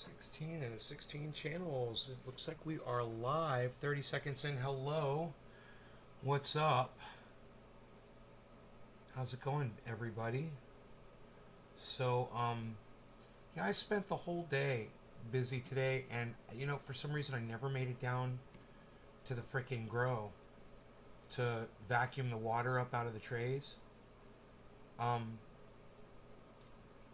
16 and 16 channels. It looks like we are live. 30 seconds in. Hello. What's up? How's it going, everybody? So, yeah, I spent the whole day busy today, and you know, for some reason, I never made it down to the frickin' grow to vacuum the water up out of the trays.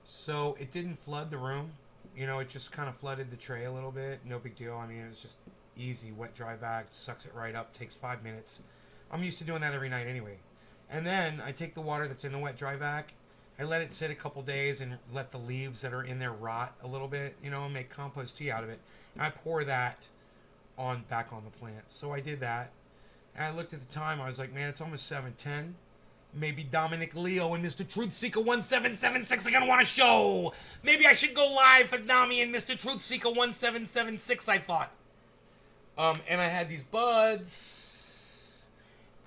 So it didn't flood the room. You know, it just kind of flooded the tray a little bit. No big deal. I mean, it was just easy, wet, dry vac, sucks it right up, takes 5 minutes. I'm used to doing that every night anyway. And then I take the water that's in the wet, dry vac, I let it sit a couple days and let the leaves that are in there rot a little bit, you know, and make compost tea out of it. And I pour that back on the plants. So I did that. And I looked at the time, I was like, man, it's almost 7:10. Maybe Dominic Leo and Mr. Truthseeker 1776 are gonna want a show. Maybe I should go live for Nami and Mr. Truthseeker 1776, I thought. And I had these buds.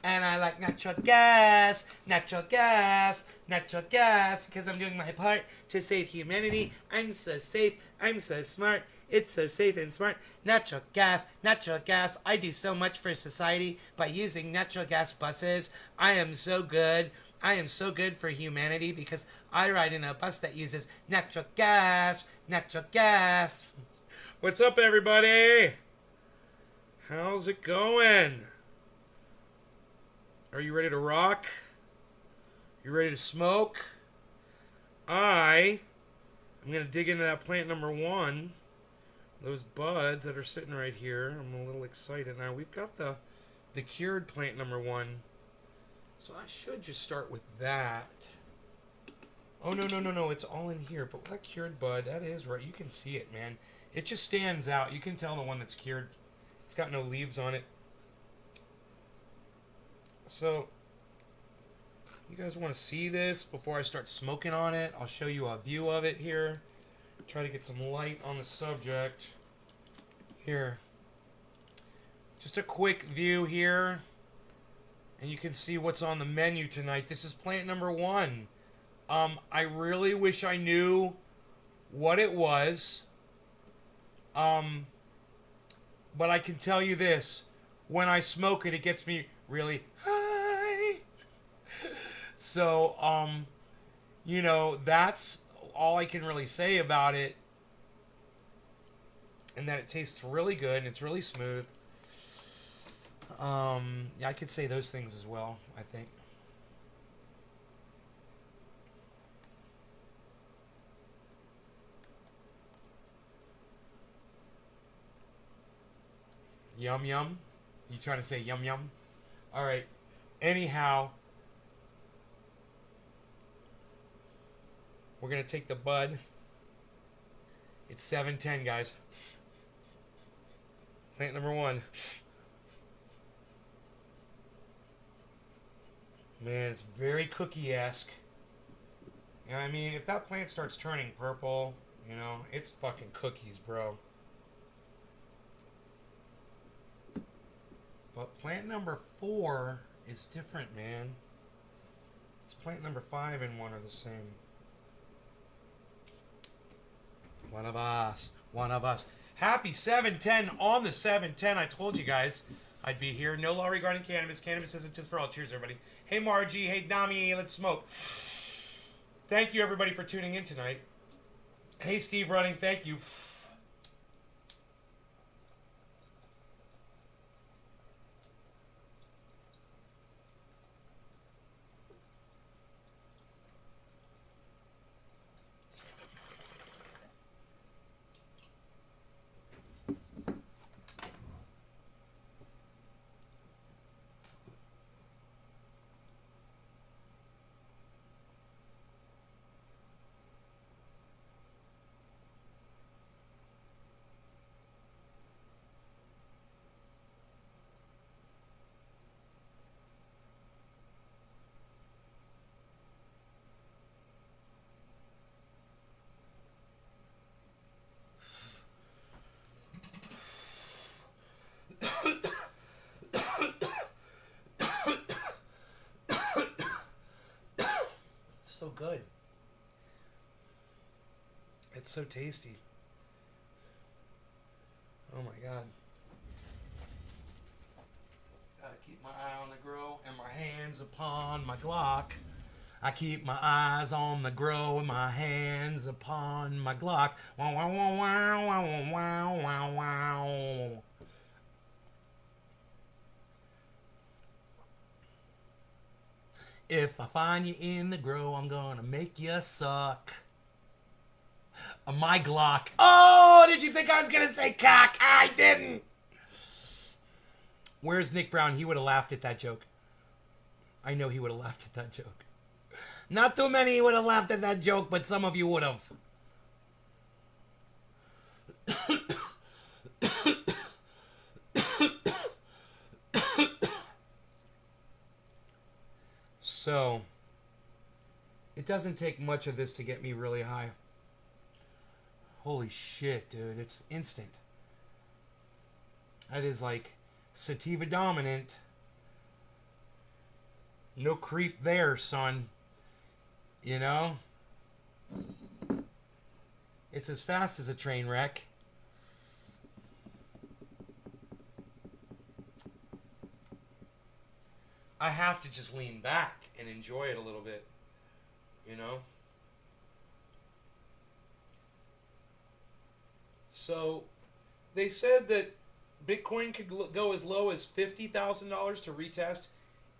And I like natural gas, natural gas, natural gas, because I'm doing my part to save humanity. I'm so safe, I'm so smart. It's so safe and smart. Natural gas, natural gas. I do so much for society by using natural gas buses. I am so good. I am so good for humanity because I ride in a bus that uses natural gas, natural gas. What's up, everybody? How's it going? Are you ready to rock? You ready to smoke? I'm going to dig into that plant number 1. Those buds that are sitting right here. I'm a little excited now. We've got the cured plant number 1. So I should just start with that. Oh, no. It's all in here. But that cured bud, that is right. You can see it, man. It just stands out. You can tell the one that's cured. It's got no leaves on it. So, you guys want to see this before I start smoking on it? I'll show you a view of it here. Try to get some light on the subject. Here. Just a quick view here. And you can see what's on the menu tonight. This is plant number 1. I really wish I knew what it was. But I can tell you this. When I smoke it, it gets me really high. So, you know, that's all I can really say about it. And that it tastes really good and it's really smooth. Yeah, I could say those things as well, I think. Yum yum? You trying to say yum yum? Alright. Anyhow, we're going to take the bud. It's 7:10, guys. Plant number 1. Man, it's very cookie-esque. And I mean, if that plant starts turning purple, you know, it's fucking cookies, bro. But plant number 4 is different, man. It's plant number 5 and 1 are the same. One of us. One of us. Happy 7:10 on the 7:10. I told you guys I'd be here. No law regarding cannabis. Cannabis isn't just for all. Cheers, everybody. Hey, Margie. Hey, Nami. Let's smoke. Thank you, everybody, for tuning in tonight. Hey, Steve Running. Thank you. So good. It's so tasty. Oh my god. Gotta keep my eye on the grow and my hands upon my Glock. I keep my eyes on the grow and my hands upon my Glock. Wow, wow, wow, wow, wow, wow, wow, wow. If I find you in the grow, I'm gonna make you suck. My Glock. Oh, did you think I was gonna say cock? I didn't. Where's Nick Brown? He would have laughed at that joke. I know he would have laughed at that joke. Not too many would have laughed at that joke, but some of you would have. So, it doesn't take much of this to get me really high. Holy shit, dude. It's instant. That is like sativa dominant. No creep there, son. You know? It's as fast as a train wreck. I have to just lean back and enjoy it a little bit. You know? So, they said that Bitcoin could go as low as $50,000 to retest.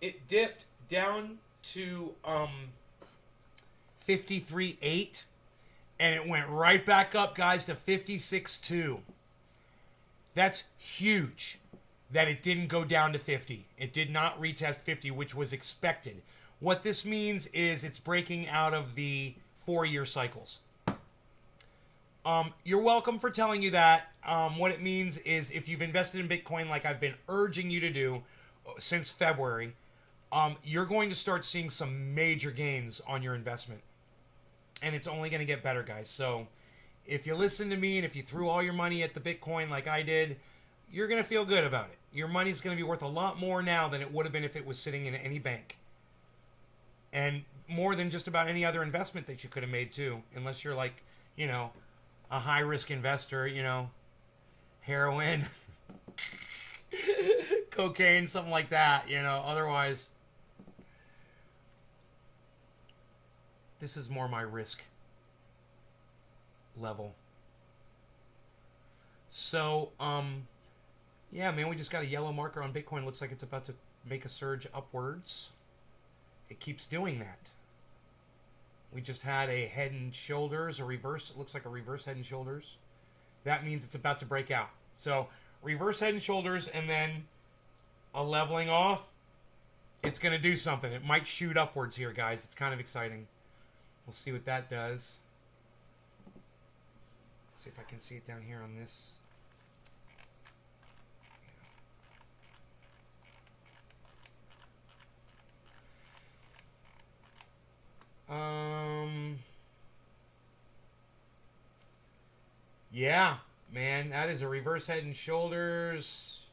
It dipped down to 53.8, and it went right back up, guys, to 56.2. That's huge that it didn't go down to 50. It did not retest 50, which was expected. What this means is it's breaking out of the 4-year cycles. You're welcome for telling you that. What it means is if you've invested in Bitcoin like I've been urging you to do since February, you're going to start seeing some major gains on your investment. And it's only going to get better, guys. So if you listen to me and if you threw all your money at the Bitcoin like I did, you're going to feel good about it. Your money's going to be worth a lot more now than it would have been if it was sitting in any bank. And more than just about any other investment that you could have made too. Unless you're like, you know, a high-risk investor, you know, heroin, cocaine, something like that, you know. Otherwise, this is more my risk level. So, yeah, man, we just got a yellow marker on Bitcoin. Looks like it's about to make a surge upwards. It keeps doing that. We just had a head and shoulders, a reverse. It looks like a reverse head and shoulders. That means it's about to break out. So, reverse head and shoulders, and then a leveling off. It's going to do something. It might shoot upwards here, guys. It's kind of exciting. We'll see what that does. See if I can see it down here on this. Yeah, man, that is a reverse head and shoulders.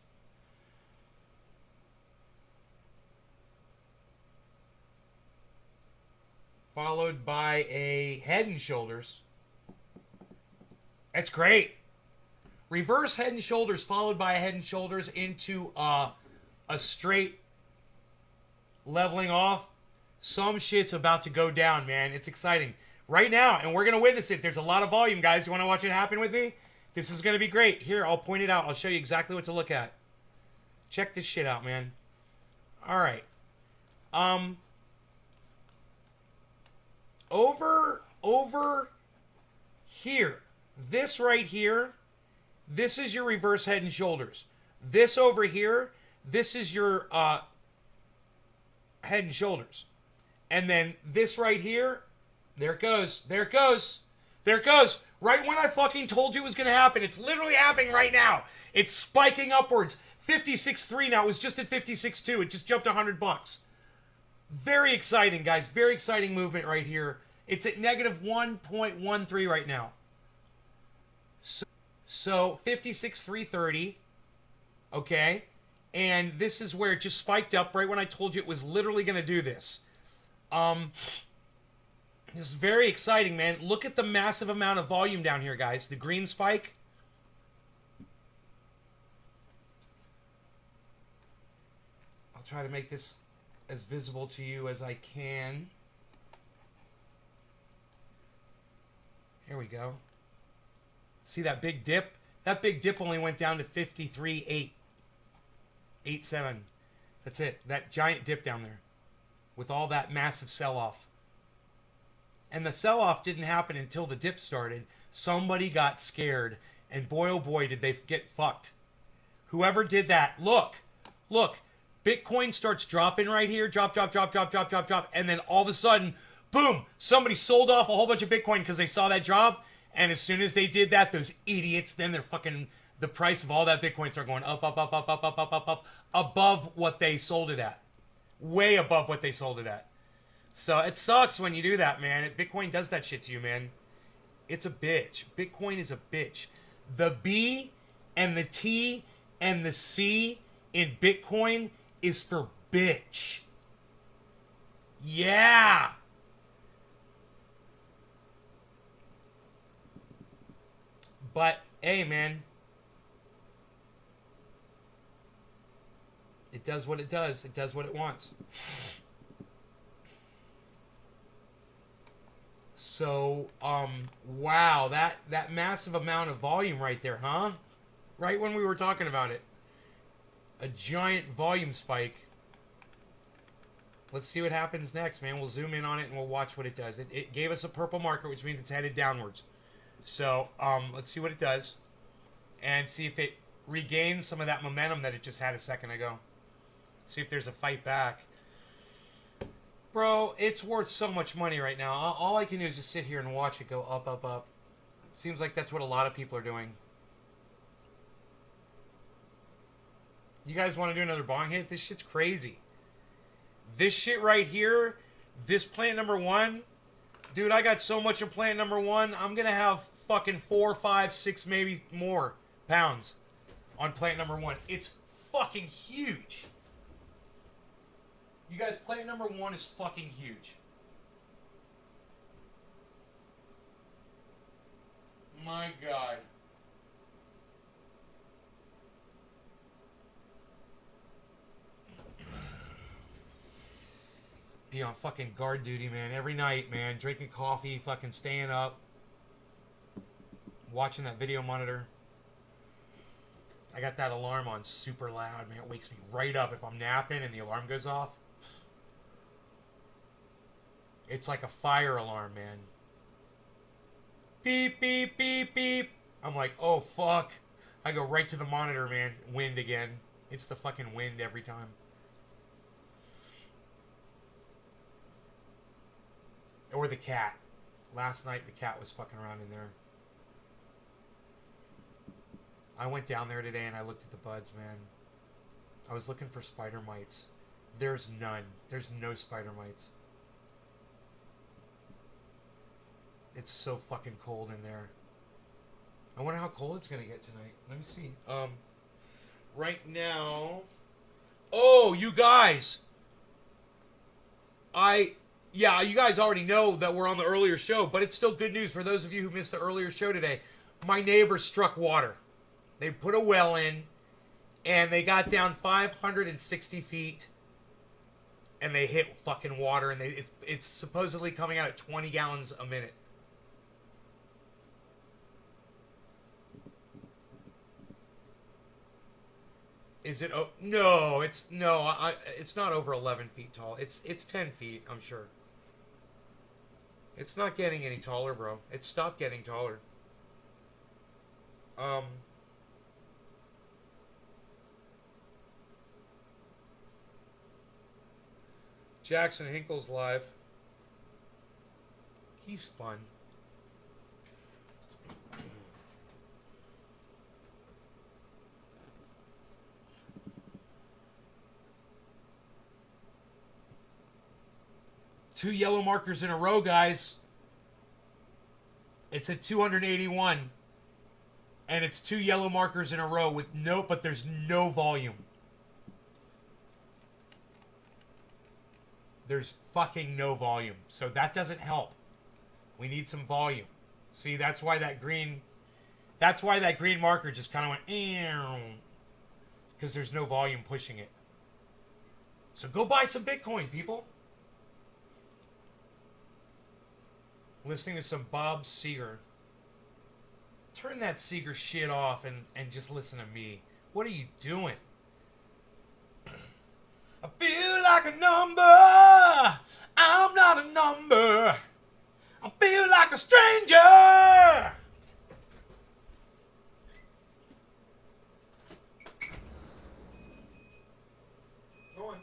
Followed by a head and shoulders. That's great. Reverse head and shoulders followed by a head and shoulders into a straight leveling off. Some shit's about to go down, man. It's exciting. Right now, and we're going to witness it. There's a lot of volume, guys. You want to watch it happen with me? This is going to be great. Here, I'll point it out. I'll show you exactly what to look at. Check this shit out, man. All right. Over here. This right here, this is your reverse head and shoulders. This over here, this is your head and shoulders. And then this right here, there it goes. There it goes. There it goes. Right when I fucking told you it was going to happen. It's literally happening right now. It's spiking upwards. 56.3 now. It was just at 56.2. It just jumped $100. Very exciting, guys. Very exciting movement right here. It's at negative 1.13 right now. So 56.330. Okay. And this is where it just spiked up right when I told you it was literally going to do this. This is very exciting, man. Look at the massive amount of volume down here, guys. The green spike. try to make this as visible to you as I can. Here we go. See that big dip? That big dip only went down to 53.8. 8.7. That's it. That giant dip down there. With all that massive sell-off. And the sell-off didn't happen until the dip started. Somebody got scared. And boy, oh boy, did they get fucked. Whoever did that. Look. Look. Bitcoin starts dropping right here. Drop. And then all of a sudden, boom. Somebody sold off a whole bunch of Bitcoin because they saw that drop. And as soon as they did that, those idiots, then they're fucking... The price of all that Bitcoin start going up. Above what they sold it at. Way above what they sold it at. So it sucks when you do that, man. Bitcoin does that shit to you, man. It's a bitch. Bitcoin is a bitch. The B and the T and the C in Bitcoin is for bitch. Yeah. But, hey, man. It does what it does. It does what it wants. So, wow, that massive amount of volume right there, huh? Right when we were talking about it. A giant volume spike. Let's see what happens next, man. We'll zoom in on it and we'll watch what it does. It gave us a purple marker, which means it's headed downwards. So, let's see what it does. And see if it regains some of that momentum that it just had a second ago. See if there's a fight back. Bro, it's worth so much money right now. All I can do is just sit here and watch it go up. Seems like that's what a lot of people are doing. You guys want to do another bong hit? This shit's crazy. This shit right here, this plant number 1, dude, I got so much of plant number 1, I'm going to have fucking 4, 5, 6, maybe more pounds on plant number 1. It's fucking huge. You guys, plant number 1 is fucking huge. My God. Be on fucking guard duty, man. Every night, man. Drinking coffee, fucking staying up. Watching that video monitor. I got that alarm on super loud, man. It wakes me right up if I'm napping and the alarm goes off. It's like a fire alarm, man. Beep, beep, beep, beep. I'm like, oh, fuck. I go right to the monitor, man. Wind again. It's the fucking wind every time. Or the cat. Last night, the cat was fucking around in there. I went down there today and I looked at the buds, man. I was looking for spider mites. There's none. There's no spider mites. It's so fucking cold in there. I wonder how cold it's gonna get tonight. Let me see. Right now... Oh, you guys! Yeah, you guys already know that we're on the earlier show, but it's still good news for those of you who missed the earlier show today. My neighbor struck water. They put a well in, and they got down 560 feet, and they hit fucking water, and it's supposedly coming out at 20 gallons a minute. Is it? Oh, no, it's not over 11 feet tall. It's 10 feet, I'm sure. It's not getting any taller, bro. It stopped getting taller. Jackson Hinkle's live. He's fun. Two yellow markers in a row, guys. It's at 281. And it's two yellow markers in a row with but there's no volume. There's fucking no volume. So that doesn't help. We need some volume. See, that's why that green marker just kind of went, because there's no volume pushing it. So go buy some Bitcoin, people. Listening to some Bob Seger. Turn that Seeger shit off and just listen to me. What are you doing? I feel like a number. I'm not a number. I feel like a stranger. Go on.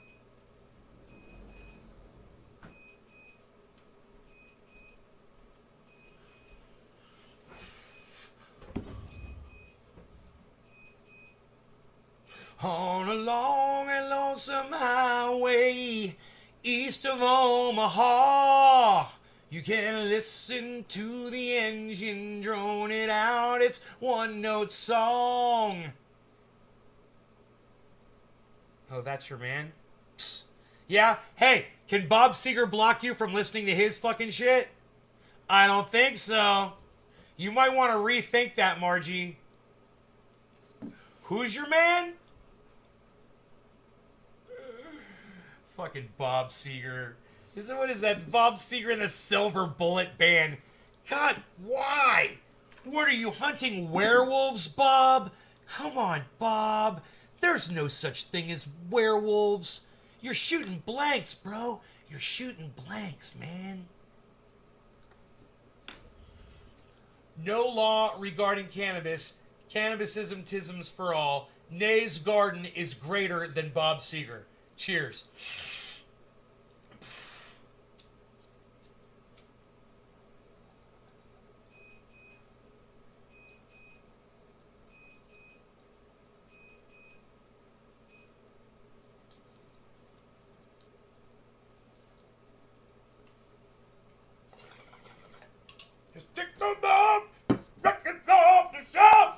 On a long and lonesome highway east of Omaha, you can listen to the engine drone it out its one-note song. Oh, that's your man? Psst. Yeah? Hey, can Bob Seger block you from listening to his fucking shit? I don't think so. You might want to rethink that, Margie. Who's your man? Fucking Bob Seger. What is that? Bob Seger and the Silver Bullet Band. God, why? What are you, hunting werewolves, Bob? Come on, Bob. There's no such thing as werewolves. You're shooting blanks, bro. You're shooting blanks, man. No law regarding cannabis. Cannabisism tisms for all. Nay's garden is greater than Bob Seger. Cheers. Just take the bomb. Records off the shelf.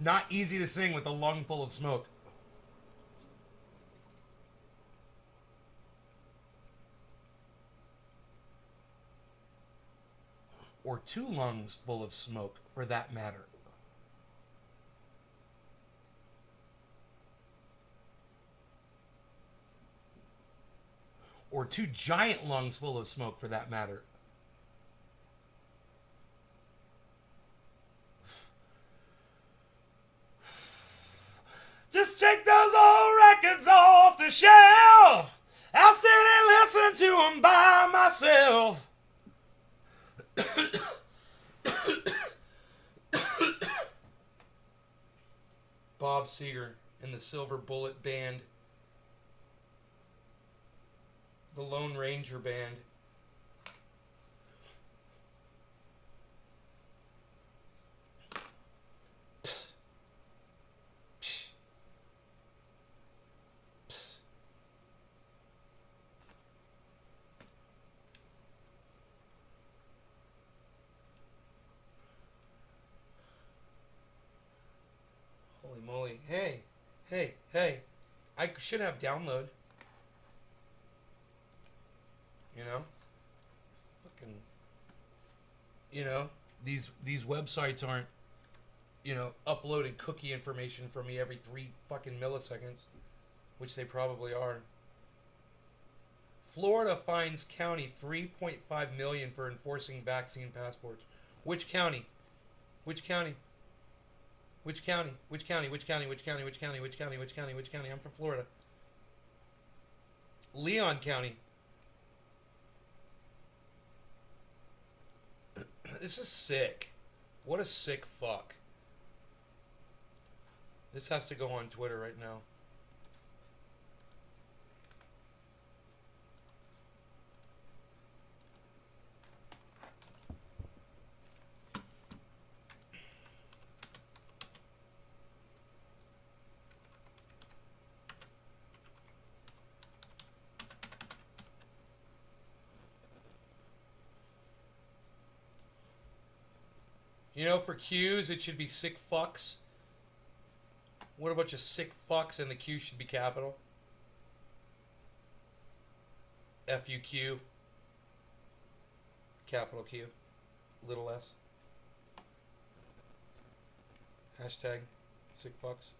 Not easy to sing with a lung full of smoke. Or 2 lungs full of smoke, for that matter. Or 2 giant lungs full of smoke, for that matter. Just take those old records off the shelf. I'll sit and listen to them by myself. Bob Seger and the Silver Bullet Band. The Lone Ranger Band. Holy moly. Hey. I should have download. You know? Fucking. You know, these websites aren't, uploading cookie information for me every 3 fucking milliseconds, which they probably are. Florida fines county $3.5 million for enforcing vaccine passports. Which county? Which county? Which county? Which county? Which county? Which county? Which county? Which county? Which county? Which county? I'm from Florida. Leon County. This is sick. What a sick fuck. This has to go on Twitter right now. You know, for Q's, it should be sick fucks. What a bunch of sick fucks, and the Q should be capital. F-U-Q. Capital Q. Little s. Hashtag sick fucks.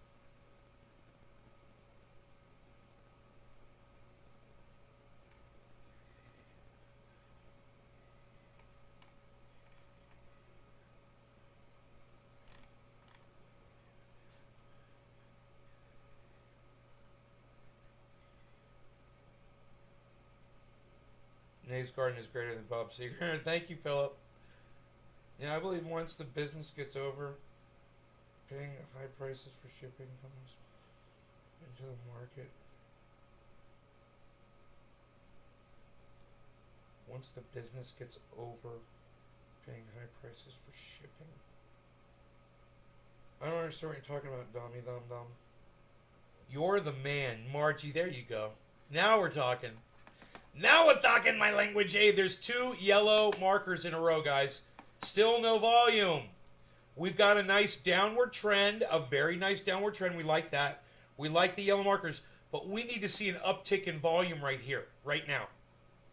Nate's Garden is greater than Bob Seger. Thank you, Philip. Yeah, I believe once the business gets over paying high prices for shipping comes into the market. Once the business gets over paying high prices for shipping. I don't understand what you're talking about, Dummy Dum Dum. You're the man. Margie, there you go. Now we're talking. Now we're talking my language. Hey, there's 2 yellow markers in a row, guys. Still no volume. We've got a nice downward trend, a very nice downward trend. We like that. We like the yellow markers, but we need to see an uptick in volume right here, right now.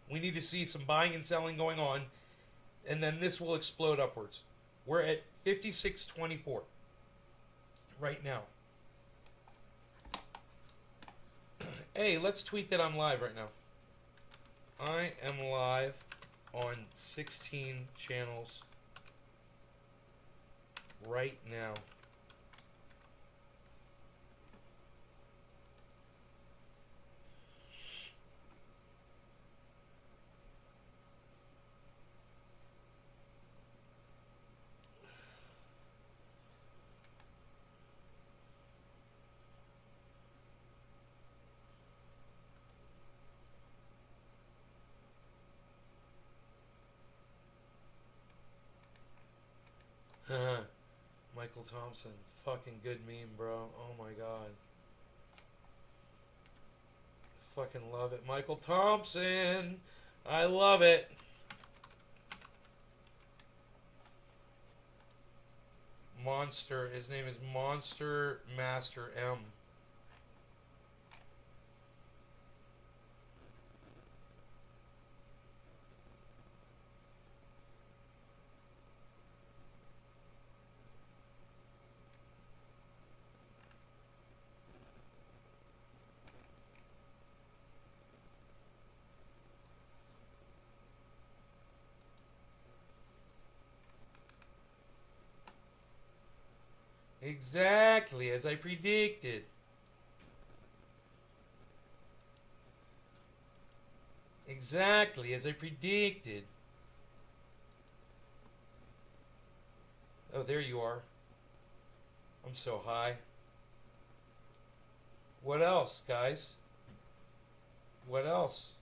We need to see some buying and selling going on, and then this will explode upwards. We're at 56.24 right now. Hey, let's tweet that I'm live right now. I am live on 16 channels right now. Michael Thompson, fucking good meme, bro. Oh my god. Fucking love it. Michael Thompson! I love it. Monster. His name is Monster Master M. Exactly as I predicted. Exactly as I predicted. Oh, there you are. I'm so high. What else, guys? What else?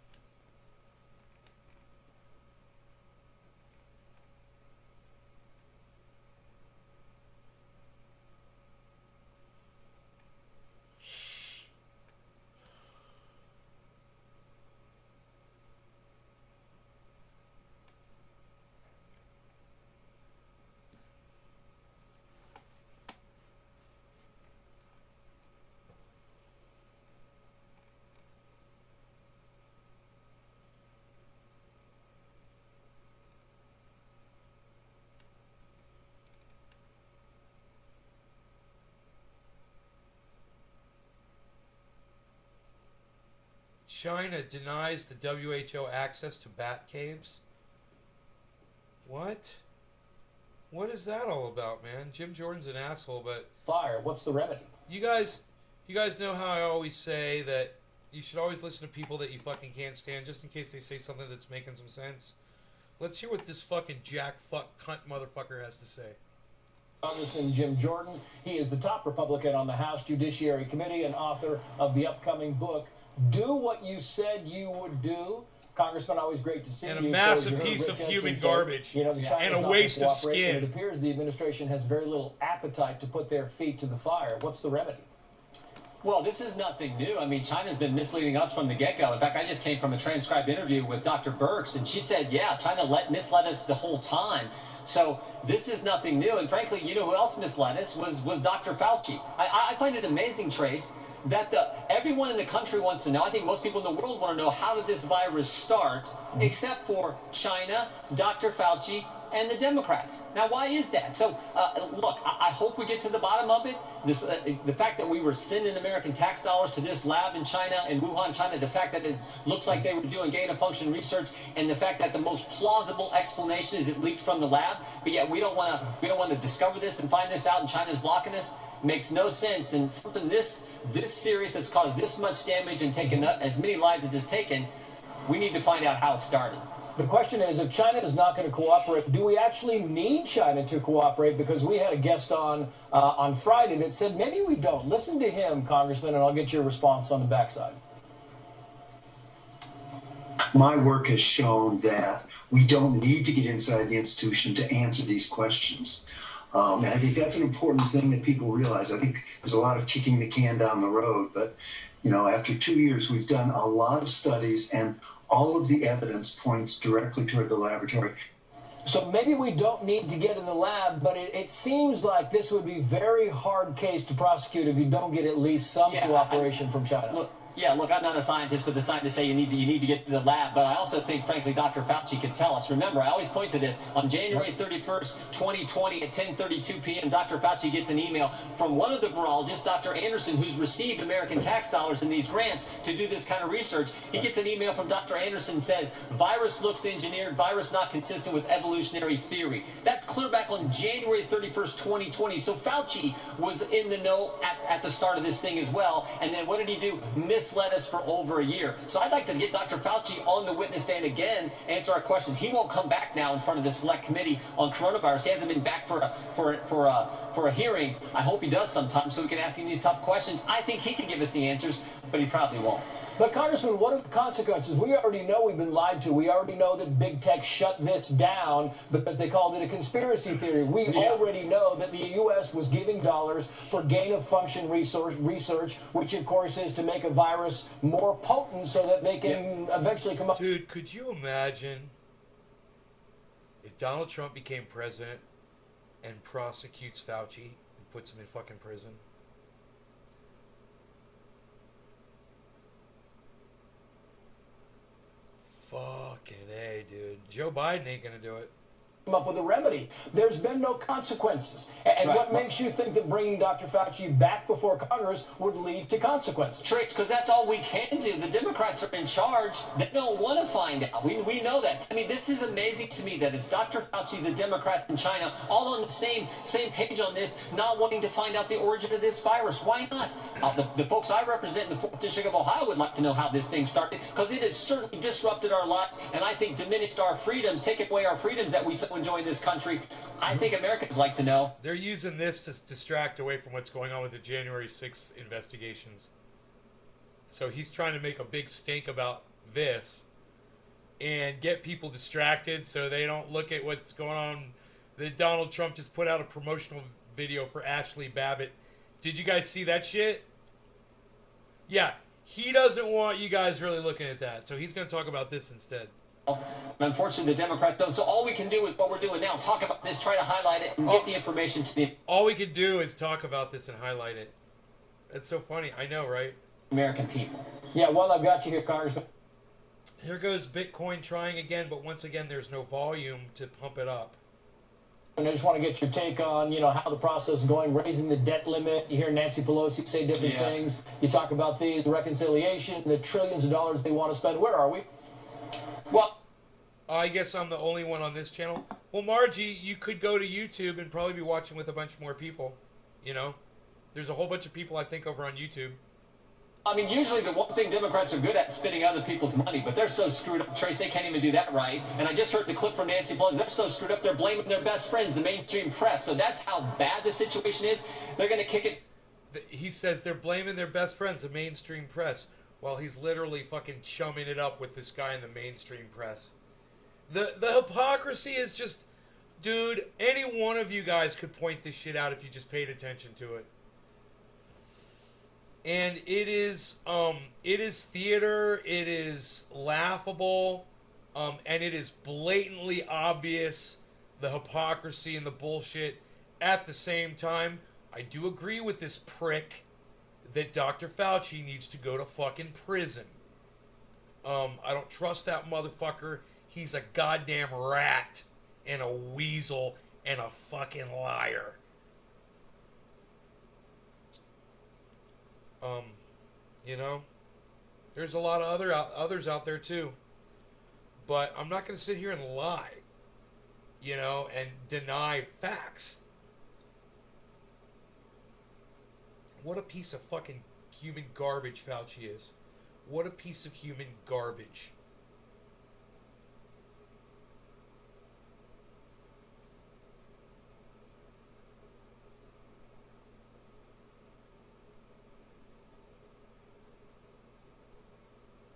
China denies the WHO access to bat caves. What? What is that all about, man? Jim Jordan's an asshole, but fire. What's the remedy? You guys know how I always say that you should always listen to people that you fucking can't stand, just in case they say something that's making some sense. Let's hear what this fucking jack fuck cunt motherfucker has to say. Congressman Jim Jordan. He is the top Republican on the House Judiciary Committee and author of the upcoming book, Do What You Said You Would Do. Congressman, always great to see you. And a massive piece of human garbage. You know, and a waste of skin. And it appears the administration has very little appetite to put their feet to the fire. What's the remedy? Well, this is nothing new. I mean, China's been misleading us from the get-go. In fact, I just came from a transcribed interview with Dr. Birx, and she said, yeah, China misled us the whole time. So this is nothing new. And frankly, you know who else misled us was Dr. Fauci. I find it amazing, Trace, that everyone in the country wants to know. I think most people in the world want to know, how did this virus start, except for China, Dr. Fauci, and the Democrats. Now, why is that? So, look, I hope we get to the bottom of it. This, the fact that we were sending American tax dollars to this lab in China, in Wuhan, China, the fact that it looks like they were doing gain-of-function research, and the fact that the most plausible explanation is it leaked from the lab, but yet we don't want to discover this and find this out, and China's blocking us. Makes no sense. And something this serious that's caused this much damage and taken as many lives as it's taken, we need to find out how it started. The question is, if China is not going to cooperate, do we actually need China to cooperate? Because we had a guest on Friday that said maybe we don't. Listen to him, Congressman, and I'll get your response on the backside. My work has shown that we don't need to get inside the institution to answer these questions. And I think that's an important thing that people realize. I think there's a lot of kicking the can down the road, but after 2 years, we've done a lot of studies, and all of the evidence points directly toward the laboratory. So maybe we don't need to get in the lab, but it seems like this would be a very hard case to prosecute if you don't get at least some cooperation from China. Look, I'm not a scientist, but the scientists say you need to get to the lab. But I also think, frankly, Dr. Fauci could tell us. Remember, I always point to this. On January 31st, 2020 at 10:32 p.m., Dr. Fauci gets an email from one of the virologists, Dr. Anderson, who's received American tax dollars in these grants to do this kind of research. He gets an email from Dr. Anderson and says, virus looks engineered, virus not consistent with evolutionary theory. That's clear back on January 31st, 2020. So Fauci was in the know at the start of this thing as well. And then what did he do? Misled us for over a year. So I'd like to get Dr. Fauci on the witness stand again, answer our questions. He won't come back now in front of the select committee on coronavirus. He hasn't been back for a hearing. I hope he does sometime so we can ask him these tough questions. I think he can give us the answers, but he probably won't. But, Congressman, what are the consequences? We already know we've been lied to. We already know that big tech shut this down because they called it a conspiracy theory. We already know that the U.S. was giving dollars for gain-of-function research, which, of course, is to make a virus more potent so that they can eventually come up. Dude, could you imagine if Donald Trump became president and prosecutes Fauci and puts him in fucking prison? Fucking A, dude. Joe Biden ain't gonna do it. Up with a remedy. There's been no consequences. And what makes you think that bringing Dr. Fauci back before Congress would lead to consequences? Tricks, because that's all we can do. The Democrats are in charge. They don't want to find out. We know that. I mean, this is amazing to me that it's Dr. Fauci, the Democrats in China, all on the same page on this, not wanting to find out the origin of this virus. Why not? The folks I represent in the 4th District of Ohio would like to know how this thing started, because it has certainly disrupted our lives and I think diminished our freedoms, taken away our freedoms that we so enjoy in this country. I think Americans like to know. They're using this to distract away from what's going on with the January 6th investigations. So he's trying to make a big stink about this and get people distracted so they don't look at what's going on. That Donald Trump just put out a promotional video for Ashley Babbitt. Did you guys see that shit? Yeah, he doesn't want you guys really looking at that. So he's going to talk about this instead. Unfortunately, the Democrats don't. So all we can do is what we're doing now. Talk about this, try to highlight it, and get the information to the... All we can do is talk about this and highlight it. That's so funny. I know, right? American people. Yeah, well, I've got you here, Congressman. Here goes Bitcoin trying again, but once again, there's no volume to pump it up. And I just want to get your take on, how the process is going, raising the debt limit. You hear Nancy Pelosi say different things. You talk about the reconciliation, the trillions of dollars they want to spend. Where are we? Well, I guess I'm the only one on this channel. Well, Margie, you could go to YouTube and probably be watching with a bunch more people. There's a whole bunch of people, I think, over on YouTube. I mean, usually the one thing Democrats are good at is spending other people's money, but they're so screwed up. Trace, they can't even do that right. And I just heard the clip from Nancy Pelosi. They're so screwed up, they're blaming their best friends, the mainstream press. So that's how bad the situation is. They're going to kick it. He says they're blaming their best friends, the mainstream press, while he's literally fucking chumming it up with this guy in the mainstream press. The hypocrisy is just... Dude, any one of you guys could point this shit out if you just paid attention to it. And it is theater, it is laughable, and it is blatantly obvious, the hypocrisy and the bullshit. At the same time, I do agree with this prick that Dr. Fauci needs to go to fucking prison. I don't trust that motherfucker. He's a goddamn rat. and a weasel and a fucking liar. You know, there's a lot of others out there too. But I'm not going to sit here and lie, you know, and deny facts. What a piece of fucking human garbage Fauci is. What a piece of human garbage.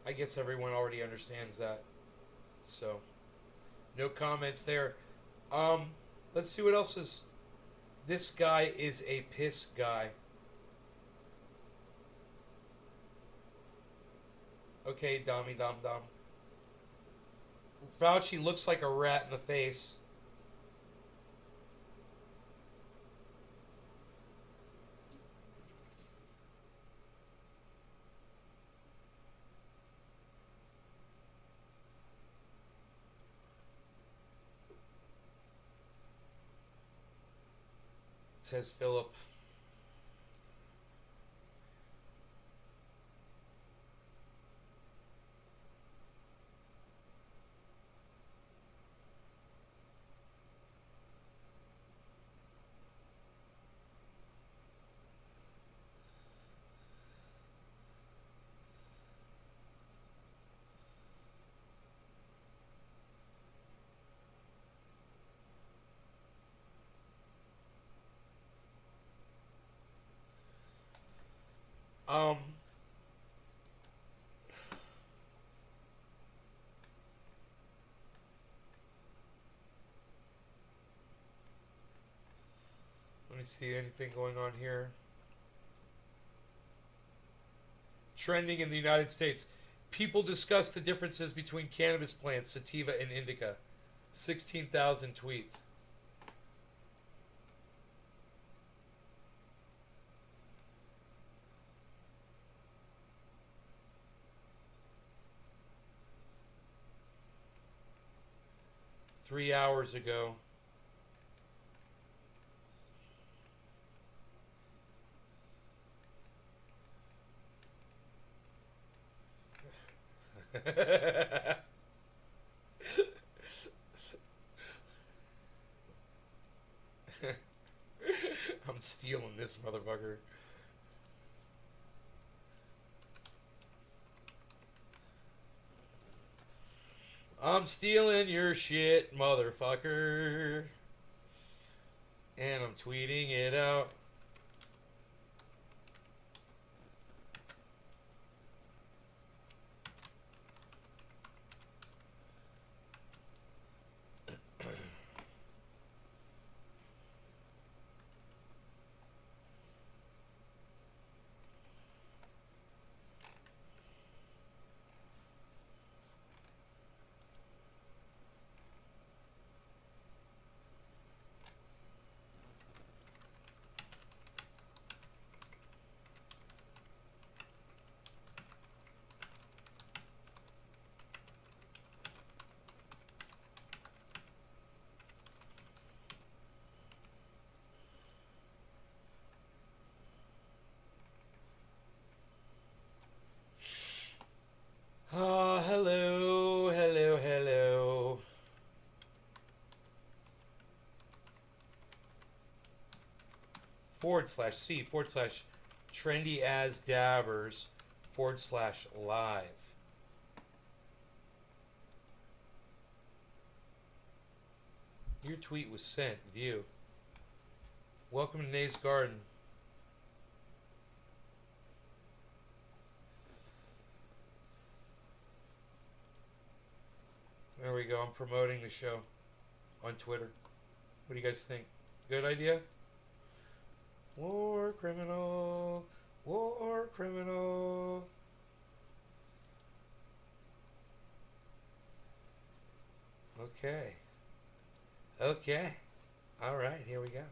I guess everyone already understands that. So, no comments there. Let's see what else is. This guy is a piss guy. Okay, Dommy Dom Dom. Fauci looks like a rat in the face. Says Philip. Um, let me see anything going on here. Trending in the United States. People discuss the differences between cannabis plants, sativa and indica. 16,000 tweets. Three hours ago. I'm stealing this motherfucker. I'm stealing your shit, motherfucker. And I'm tweeting it out. Hello, hello, hello. /C/ trendy as dabbers /live. Your tweet was sent. View. Welcome to Nate's Garden. There we go. I'm promoting the show on Twitter. What do you guys think? Good idea? War criminal. War criminal. Okay. Okay. All right. Here we go.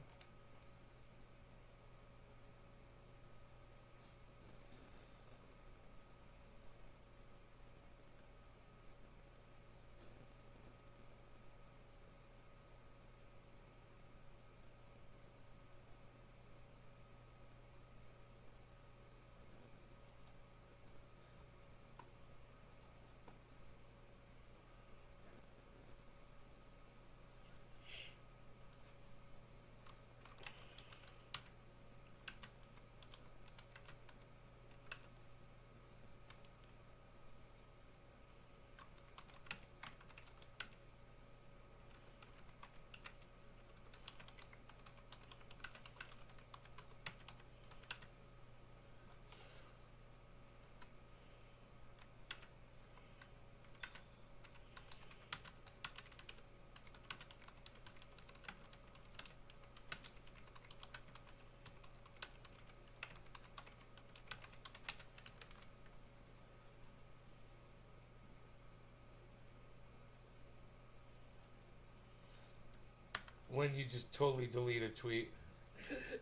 When you just totally delete a tweet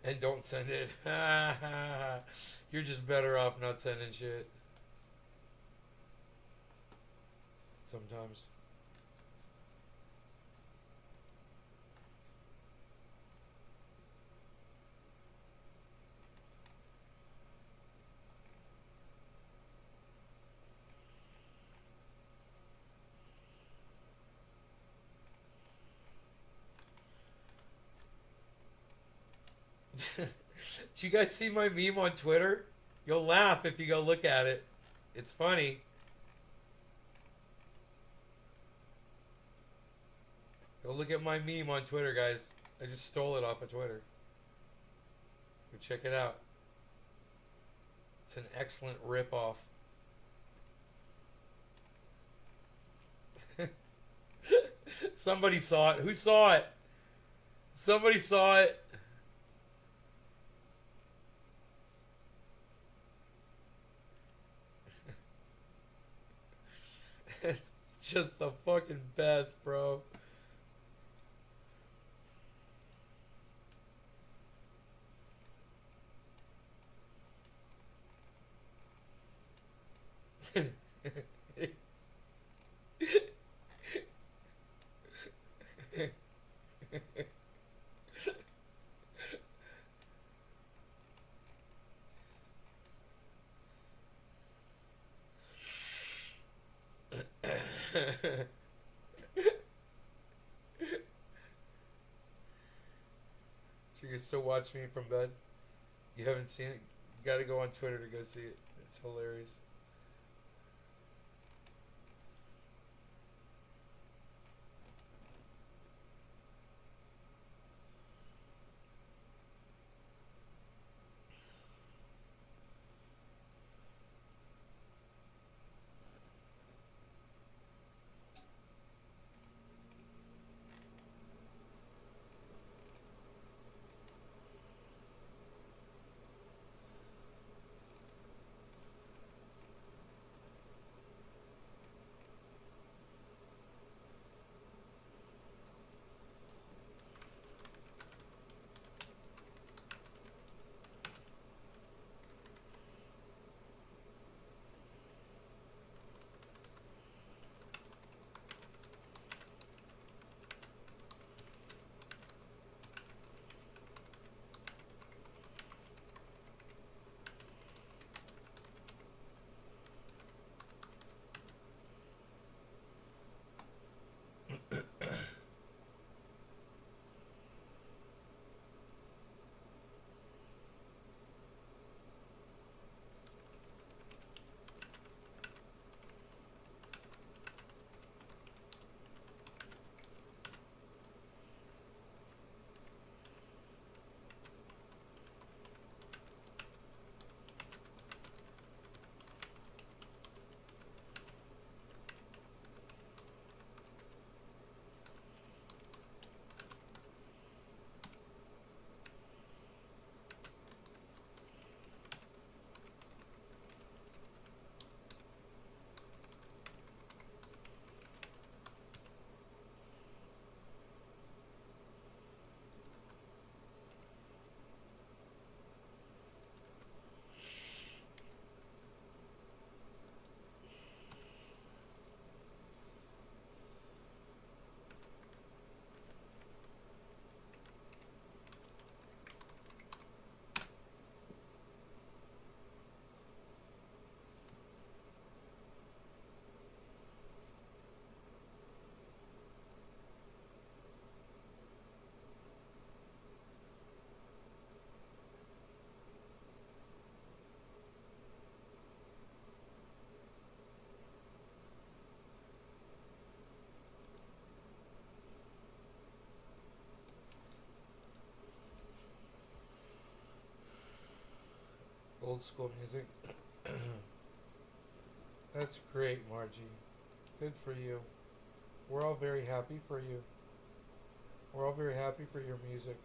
and don't send it. You're just better off not sending shit. Sometimes. Do you guys see my meme on Twitter? You'll laugh if you go look at it. It's funny. Go look at my meme on Twitter, guys. I just stole it off of Twitter. Go check it out. It's an excellent rip-off. Somebody saw it. Who saw it? Somebody saw it. It's just the fucking best, bro. You can still watch me from bed. You haven't seen it? You gotta go on Twitter to go see it. It's hilarious. Old school music. That's great, Margie. Good for you. We're all very happy for you. We're all very happy for your music.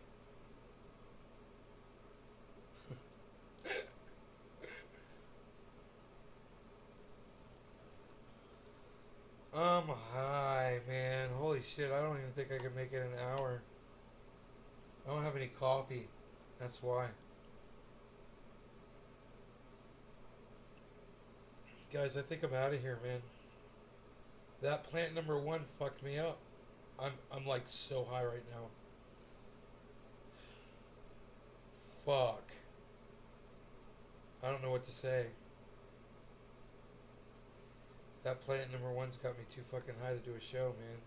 Hi, man. Holy shit, I don't even think I can make it an hour. I don't have any coffee. That's why. Guys, I think I'm out of here, man. That plant number 1 fucked me up. I'm like so high right now. Fuck. I don't know what to say. That plant number 1's got me too fucking high to do a show, man.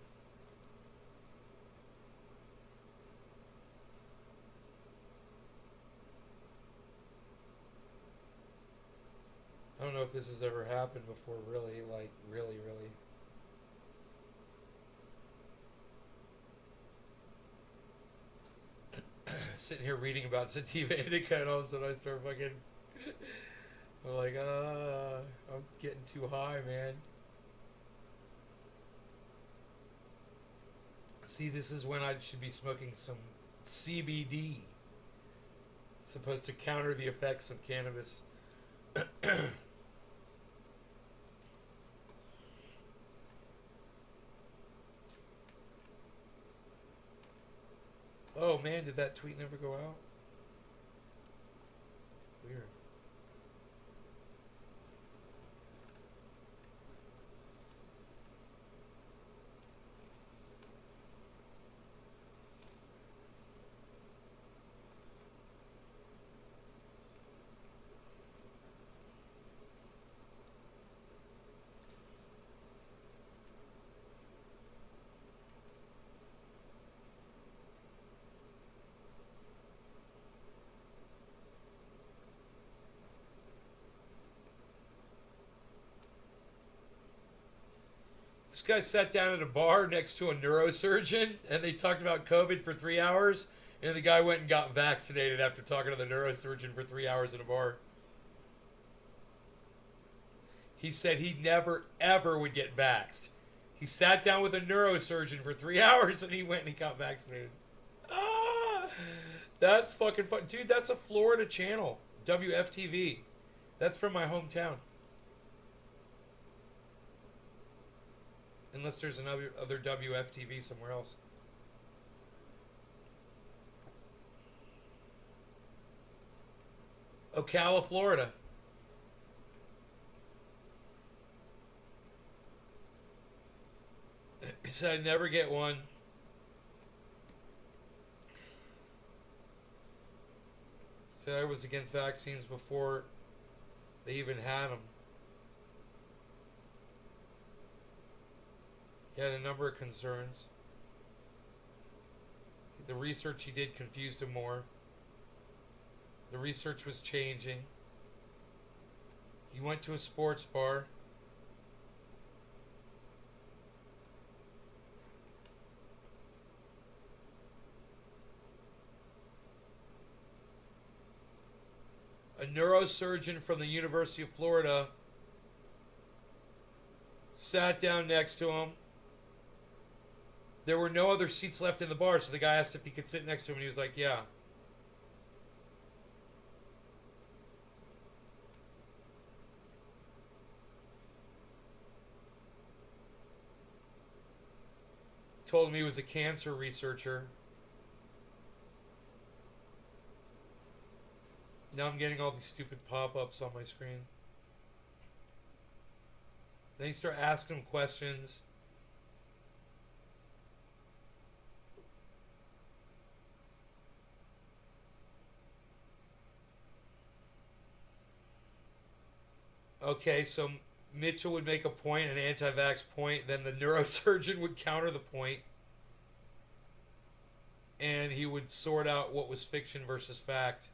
I don't know if this has ever happened before, really, like, really. Sitting here reading about sativa indica, and all of a sudden I start fucking... I'm like, I'm getting too high, man. See, this is when I should be smoking some CBD. It's supposed to counter the effects of cannabis. Oh man, did that tweet never go out? Weird. This guy sat down at a bar next to a neurosurgeon, and they talked about COVID for 3 hours, and the guy went and got vaccinated after talking to the neurosurgeon for 3 hours in a bar. He said he never, ever would get vaxxed. He sat down with a neurosurgeon for 3 hours, and he went and he got vaccinated. Ah! That's fucking fun. Dude, that's a Florida channel. WFTV. That's from my hometown. Unless there's another WFTV somewhere else. Ocala, Florida. He said I'd never get one. Said I was against vaccines before they even had them. He had a number of concerns. The research he did confused him more. The research was changing. He went to a sports bar. A neurosurgeon from the University of Florida sat down next to him. There were no other seats left in the bar, so the guy asked if he could sit next to him, and he was like, yeah. Told him he was a cancer researcher. Now I'm getting all these stupid pop-ups on my screen. Then you start asking him questions. Okay, so Mitchell would make a point, an anti-vax point, then the neurosurgeon would counter the point, and he would sort out what was fiction versus fact.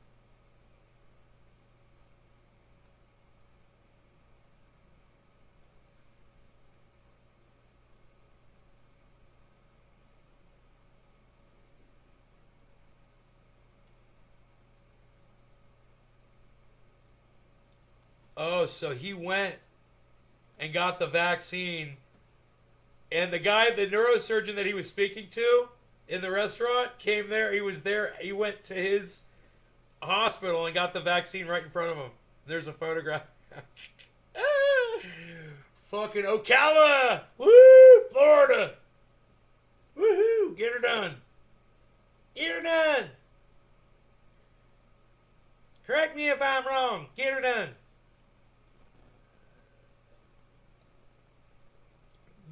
Oh, so he went and got the vaccine, and the guy, the neurosurgeon that he was speaking to in the restaurant, came there. He was there. He went to his hospital and got the vaccine right in front of him. There's a photograph. Fucking Ocala! Woo! Florida! Woohoo! Get her done. Get her done. Correct me if I'm wrong. Get her done.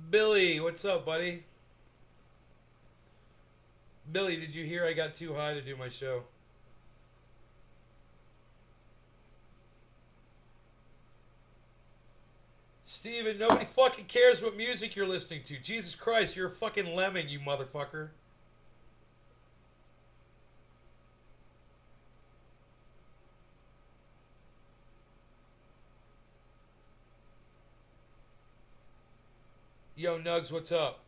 Billy, what's up, buddy? Billy, did you hear I got too high to do my show? Steven, nobody fucking cares what music you're listening to. Jesus Christ, you're a fucking lemming, you motherfucker. Yo, Nugs, what's up?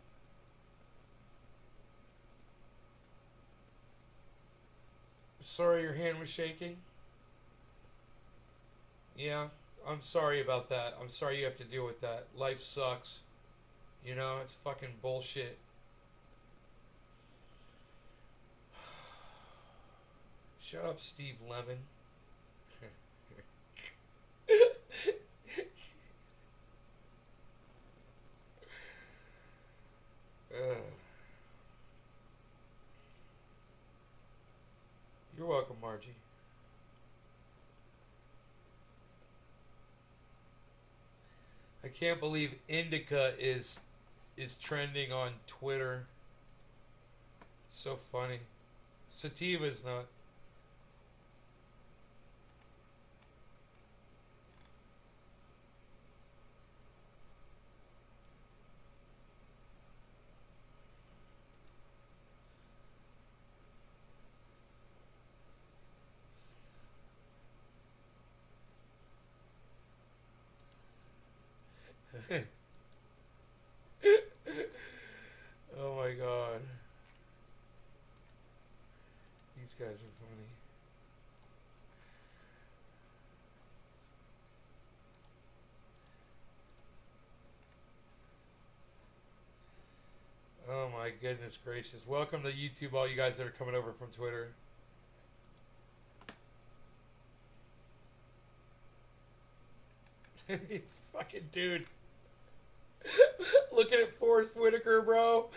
Sorry your hand was shaking. Yeah, I'm sorry about that. I'm sorry you have to deal with that. Life sucks. You know, it's fucking bullshit. Shut up, Steve Lemon. You're welcome, Margie. I can't believe indica is trending on Twitter. It's so funny. Sativa's not. Oh my god. These guys are funny. Oh my goodness gracious. Welcome to YouTube, all you guys that are coming over from Twitter. It's fucking dude. Looking at Forrest Whitaker, bro.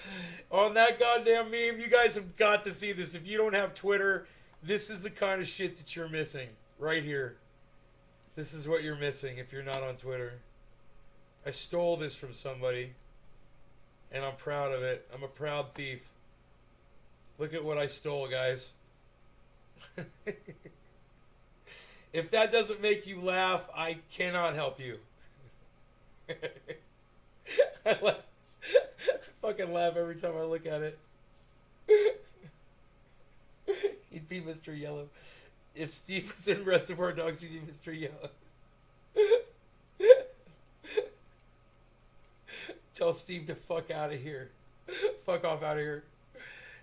On that goddamn meme, you guys have got to see this. If you don't have Twitter, this is the kind of shit that you're missing. Right here. This is what you're missing if you're not on Twitter. I stole this from somebody. And I'm proud of it. I'm a proud thief. Look at what I stole, guys. If that doesn't make you laugh, I cannot help you. I fucking laugh every time I look at it. He'd be Mr. Yellow. If Steve was in Reservoir Dogs, he'd be Mr. Yellow. Tell Steve to fuck out of here. Fuck off out of here.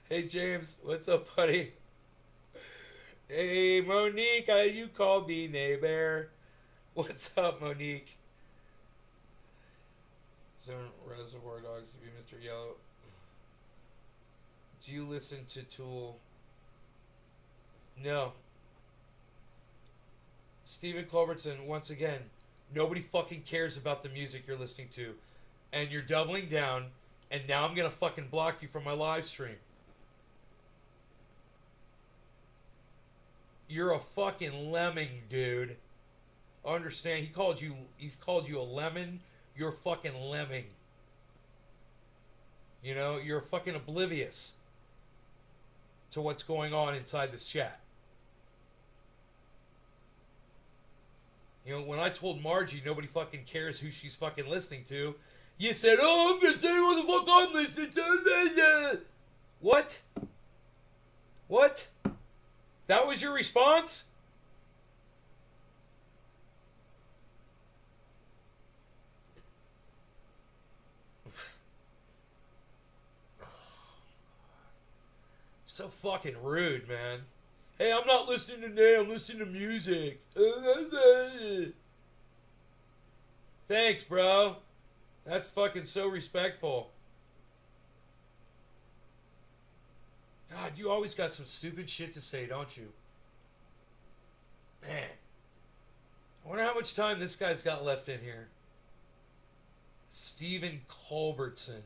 Hey, James. What's up, buddy? Hey, Monique. You called me neighbor. What's up, Monique? Reservoir Dogs to be Mr. Yellow. Do you listen to Tool? No. Stephen Culbertson, once again, nobody fucking cares about the music you're listening to. And you're doubling down, and now I'm gonna fucking block you from my live stream. You're a fucking lemming, dude. Understand? He called you a lemon. You're fucking lemming. You know, you're fucking oblivious to what's going on inside this chat. You know, when I told Margie nobody fucking cares who she's fucking listening to, you said, oh, I'm gonna say what the fuck I'm listening to. What? What? That was your response? So fucking rude, man. Hey, I'm not listening to Nay, I'm listening to music. Thanks, bro. That's fucking so respectful. God, you always got some stupid shit to say, don't you? Man. I wonder how much time this guy's got left in here. Stephen Culbertson.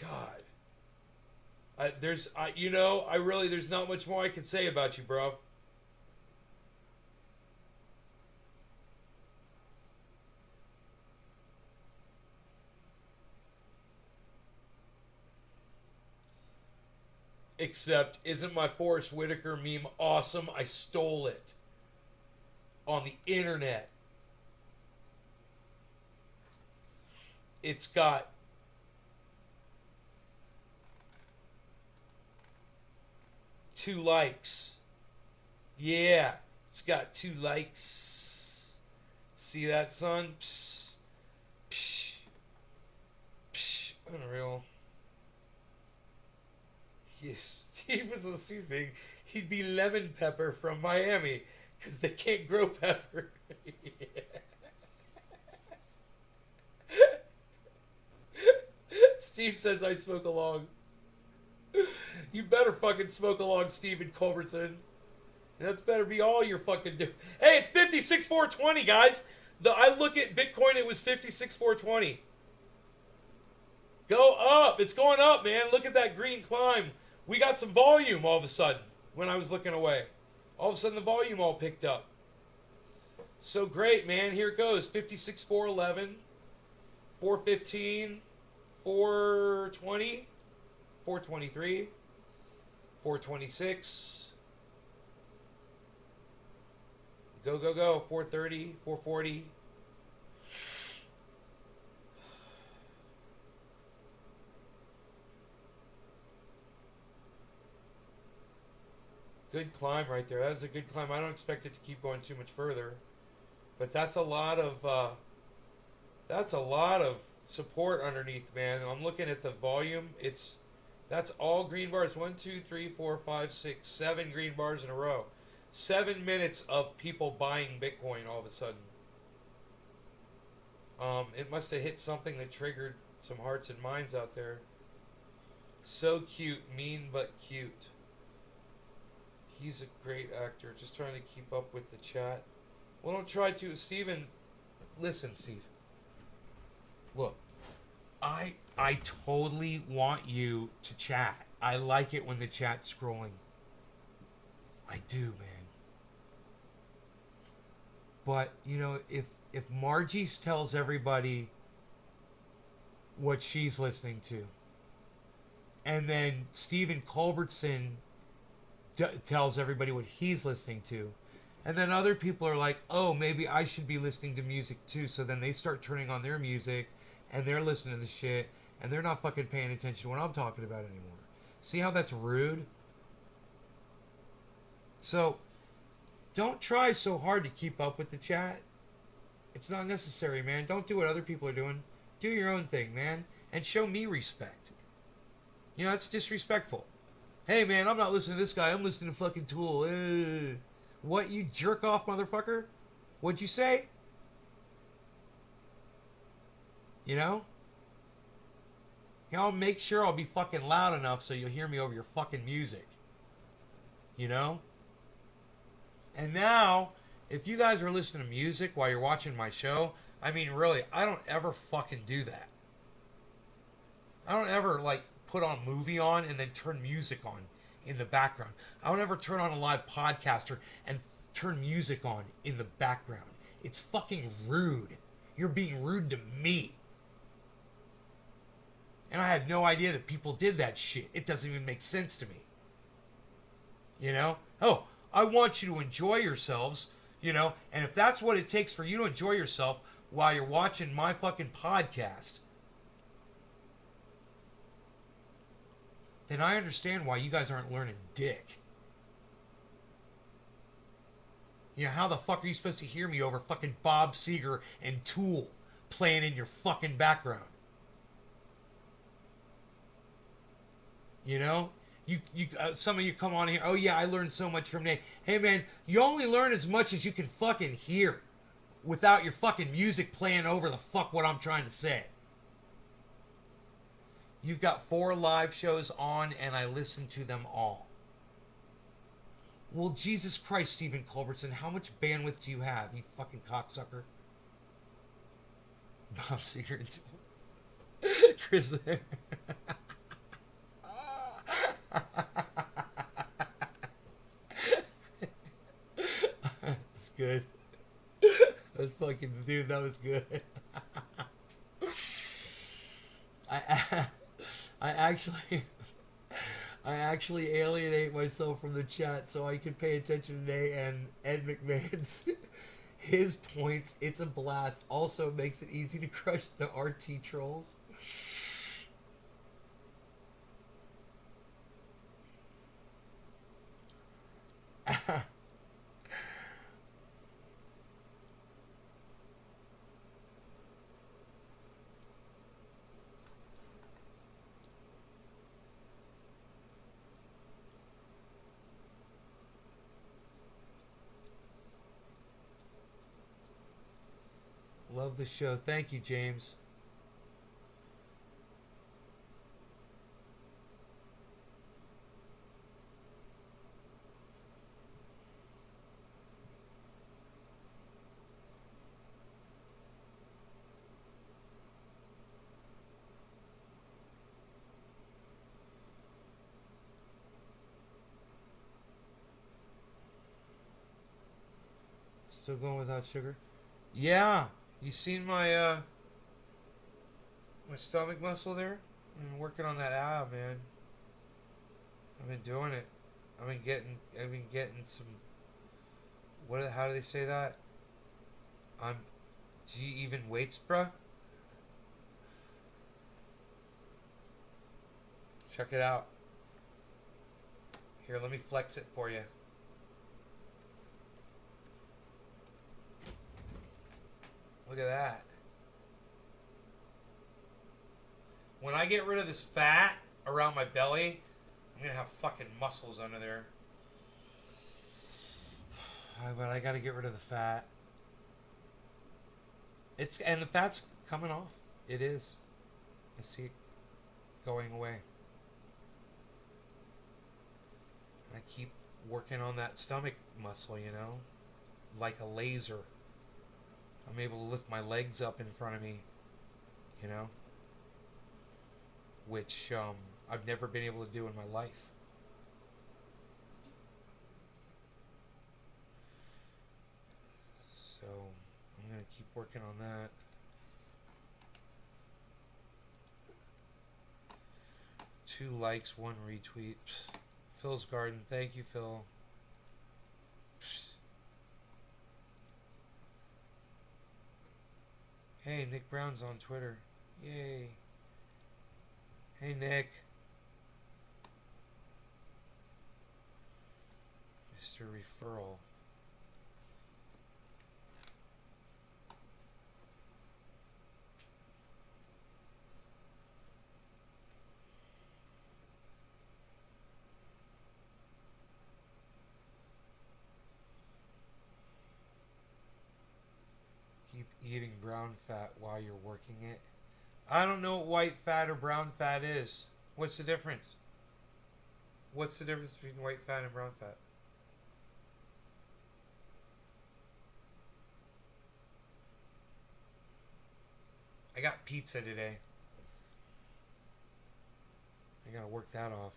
God. there's not much more I can say about you, bro. Except, isn't my Forrest Whitaker meme awesome? I stole it on the internet. It's got two likes. Yeah, it's got 2 likes. See that, son? Psh, psh, psh. Unreal. If Steve was a seasoning, he'd be lemon pepper from Miami, because they can't grow pepper. Steve says I smoke along. You better fucking smoke along, Stephen Culbertson. That's better be all you're fucking doing. Hey, it's 56,420, guys. I look at Bitcoin, it was 56,420. Go up. It's going up, man. Look at that green climb. We got some volume all of a sudden when I was looking away. All of a sudden the volume all picked up. So great, man. Here it goes. 56,411, 415, 420, 423, 426. Go, go, go. 430, 440. Good climb right there. That was a good climb. I don't expect it to keep going too much further, but that's a lot of support underneath, man. I'm looking at the volume. That's all green bars. 1, 2, 3, 4, 5, 6, 7 green bars in a row. 7 minutes of people buying Bitcoin all of a sudden. It must have hit something that triggered some hearts and minds out there. So cute, mean but cute. He's a great actor. Just trying to keep up with the chat. Well, don't try to. Steven, listen, Steve. Look, I totally want you to chat. I like it when the chat's scrolling. I do, man. But, if Margie tells everybody what she's listening to, and then Stephen Culbertson tells everybody what he's listening to, and then other people are like, oh, maybe I should be listening to music too, so then they start turning on their music and they're listening to the shit and they're not fucking paying attention to what I'm talking about anymore. See how that's rude? So don't try so hard to keep up with the chat. It's not necessary, man. Don't do what other people are doing. Do your own thing, man, and show me respect. It's disrespectful. Hey, man, I'm not listening to this guy. I'm listening to fucking Tool. What, you jerk off motherfucker? What'd you say? I'll make sure I'll be fucking loud enough so you'll hear me over your fucking music. And now, if you guys are listening to music while you're watching my show, I mean, really, I don't ever fucking do that. I don't ever, put on movie on and then turn music on in the background. I don't ever turn on a live podcaster and turn music on in the background. It's fucking rude. You're being rude to me. And I had no idea that people did that shit. It doesn't even make sense to me. Oh, I want you to enjoy yourselves, and if that's what it takes for you to enjoy yourself while you're watching my fucking podcast, then I understand why you guys aren't learning dick. How the fuck are you supposed to hear me over fucking Bob Seger and Tool playing in your fucking background? Some of you come on here, oh yeah, I learned so much from Nate. Hey man, you only learn as much as you can fucking hear without your fucking music playing over the fuck what I'm trying to say. You've got 4 live shows on, and I listen to them all. Well, Jesus Christ, Stephen Culbertson, how much bandwidth do you have, you fucking cocksucker? Bob Seger and Chris there. That's good. That's fucking dude. That was good. I I actually I actually alienate myself from the chat so I can pay attention today. And Ed McMahon's his points. It's a blast. Also makes it easy to crush the RT trolls. Love the show. Thank you, James. Still going without sugar? Yeah. You seen my my stomach muscle there? I'm working on that ab, man. I've been doing it. I've been getting some. How do they say that? Do you even weights, bruh? Check it out. Here, let me flex it for you. Look at that. When I get rid of this fat around my belly, I'm gonna have fucking muscles under there. But I gotta get rid of the fat. And the fat's coming off. It is. I see it going away. I keep working on that stomach muscle, like a laser. I'm able to lift my legs up in front of me, which I've never been able to do in my life. So I'm going to keep working on that. Two likes, one retweet. Phil's Garden, thank you, Phil. Hey, Nick Brown's on Twitter. Yay. Hey, Nick. Mr. Referral. Keep eating brown fat while you're working it. I don't know what white fat or brown fat is. What's the difference? What's the difference between white fat and brown fat? I got pizza today. I gotta work that off.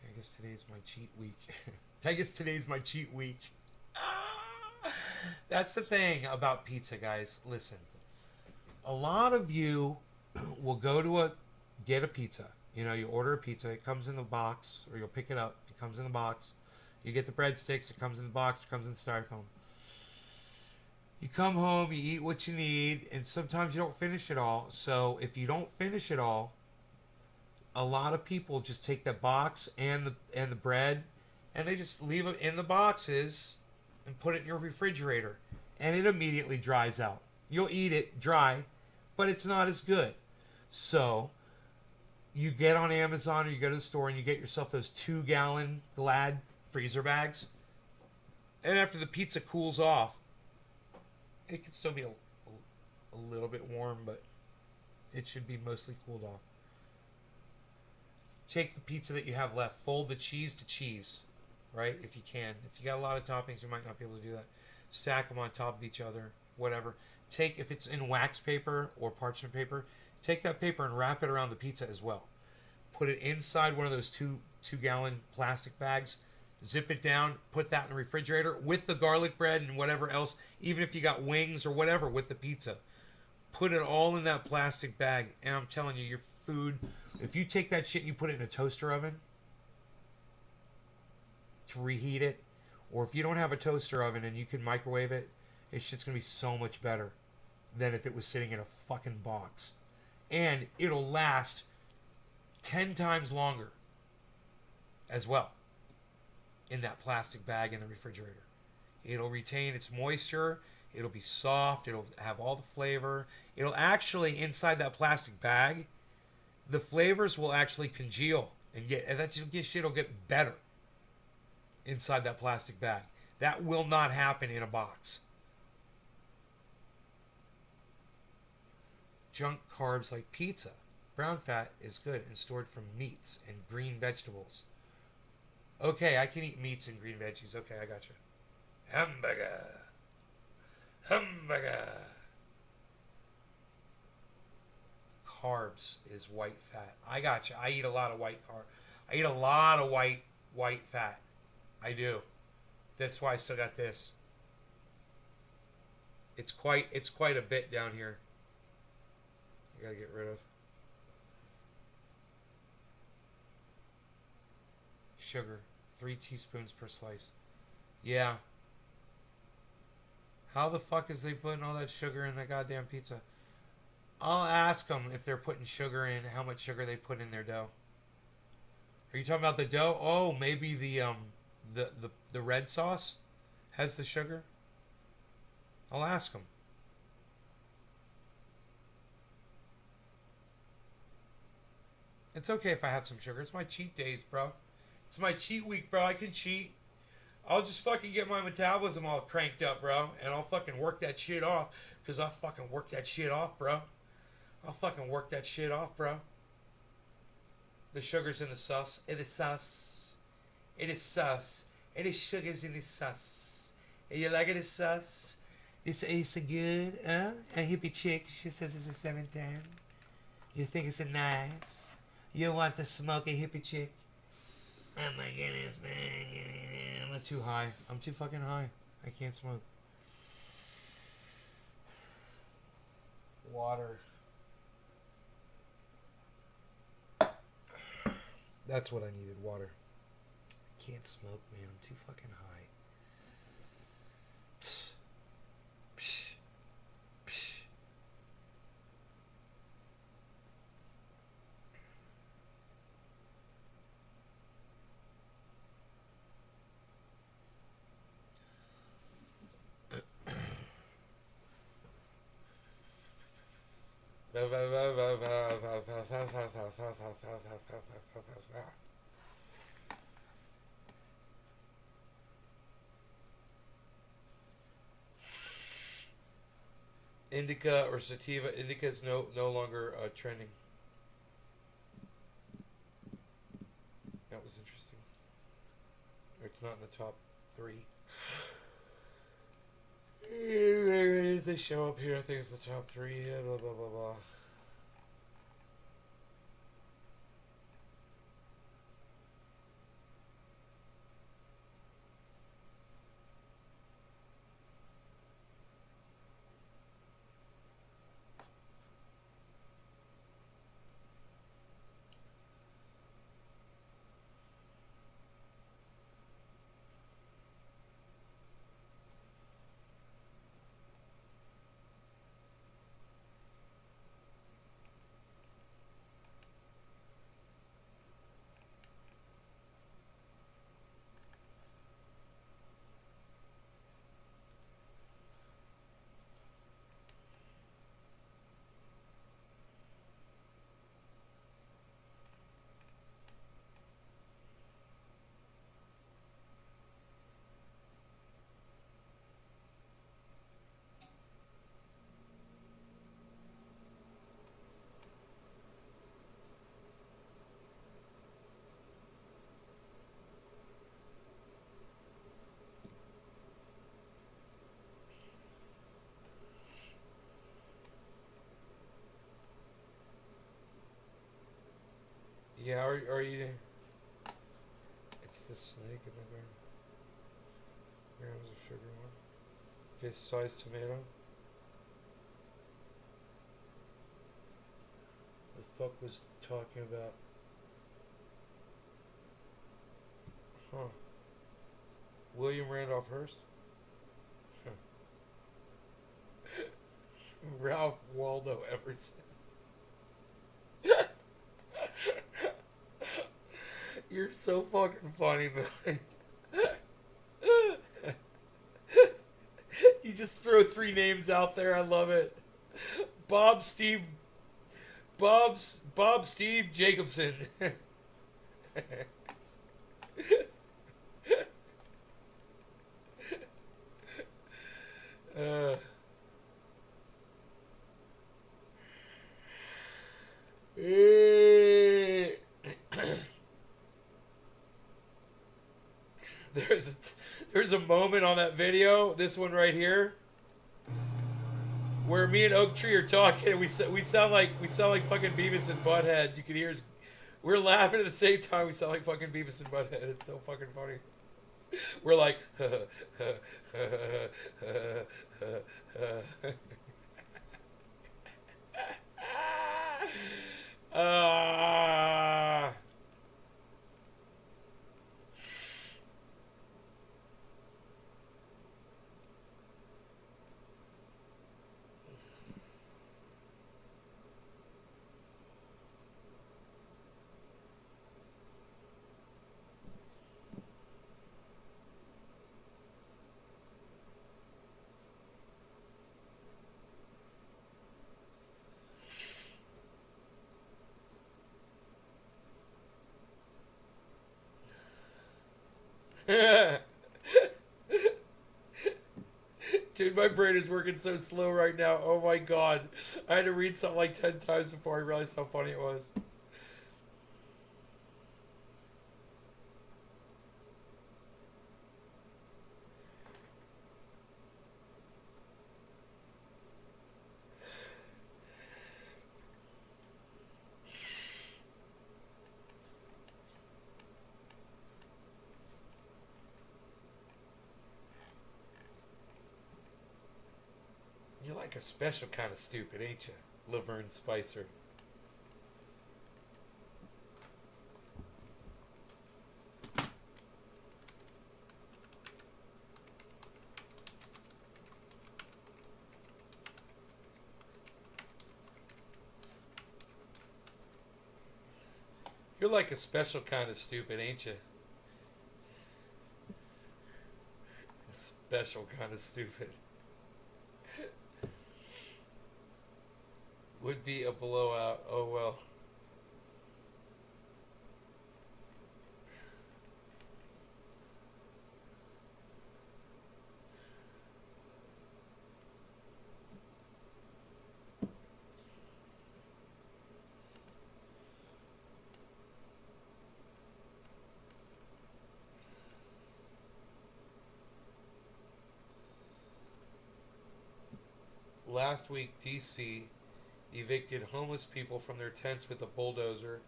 I guess today's my cheat week. That's the thing about pizza, guys. Listen, a lot of you will go to get a pizza. You order a pizza. It comes in the box, or you'll pick it up. It comes in the box. You get the breadsticks. It comes in the box. It comes in the styrofoam. You come home. You eat what you need, and sometimes you don't finish it all. So if you don't finish it all, a lot of people just take the box and the bread, and they just leave it in the boxes and put it in your refrigerator, and it immediately dries out. You'll eat it dry, but it's not as good. So you get on Amazon or you go to the store and you get yourself those 2-gallon Glad freezer bags, and after the pizza cools off, it can still be a little bit warm, but it should be mostly cooled off. Take the pizza that you have left, fold the cheese to cheese, right? If you can. If you got a lot of toppings, you might not be able to do that. Stack them on top of each other, whatever. If it's in wax paper or parchment paper, Take that paper and wrap it around the pizza as well. Put it inside one of those two-gallon plastic bags. Zip it down. Put that in the refrigerator with the garlic bread and whatever else. Even if you got wings or whatever with the pizza. Put it all in that plastic bag. And I'm telling you, your food... If you take that shit and you put it in a toaster oven to reheat it, or if you don't have a toaster oven and you can microwave it, this shit's going to be so much better than if it was sitting in a fucking box. And it'll last 10 times longer as well in that plastic bag in the refrigerator. It'll retain its moisture. It'll be soft. It'll have all the flavor. It'll actually, inside that plastic bag, the flavors will actually congeal and that shit will get better inside that plastic bag. That will not happen in a box. Junk carbs like pizza. Brown fat is good and stored from meats and green vegetables. Okay, I can eat meats and green veggies. Okay, I got you. Hamburger. Carbs is white fat. I got you. I eat a lot of white carb. I eat a lot of white fat. I do. That's why I still got this. It's quite a bit down here. I gotta get rid of. Sugar. 3 teaspoons per slice. Yeah. How the fuck is they putting all that sugar in that goddamn pizza? I'll ask them if they're putting sugar in, how much sugar they put in their dough. Are you talking about the dough? Oh, maybe the red sauce has the sugar? I'll ask them. It's okay if I have some sugar. It's my cheat days, bro. It's my cheat week, bro. I can cheat. I'll just fucking get my metabolism all cranked up, bro. And I'll fucking work that shit off. Because I'll fucking work that shit off, bro. I'll fucking work that shit off, bro. The sugar's in the sauce. It is sauce. It is sauce. It is sugars in the sauce. And you like it, the sauce? It's a good, huh? A hippie chick. She says it's a 7-10. You think it's a nice? You want to smoke a hippie chick? Oh my goodness, man. I'm not too high. I'm too fucking high. I can't smoke. Water. That's what I needed, water. I can't smoke, man. I'm too fucking high. Psh. Psh. Psh. Indica or sativa. Indica is no longer trending. That was interesting. It's not in the top 3. They show up here. I think it's the top 3. Yeah, blah blah blah blah. Yeah, are you? It's the snake in the grams of sugar one. Fist-sized tomato. The fuck was talking about? Huh. William Randolph Hearst? Ralph Waldo Emerson. You're so fucking funny, man. You just throw three names out there. I love it. Bob Steve Jacobson. uh, there's a moment on that video, this one right here, where me and Oak Tree are talking, and we sound like fucking Beavis and Butthead. You can hear we're laughing at the same time. We sound like fucking Beavis and Butthead. It's so fucking funny. We're like, Dude, my brain is working so slow right now. Oh my god. I had to read something like 10 times before I realized how funny it was. You're like a special kind of stupid, ain't you, Laverne Spicer? You're like a special kind of stupid, ain't you? A special kind of stupid. Would be a blowout. Oh well. Last week, DC evicted homeless people from their tents with a bulldozer.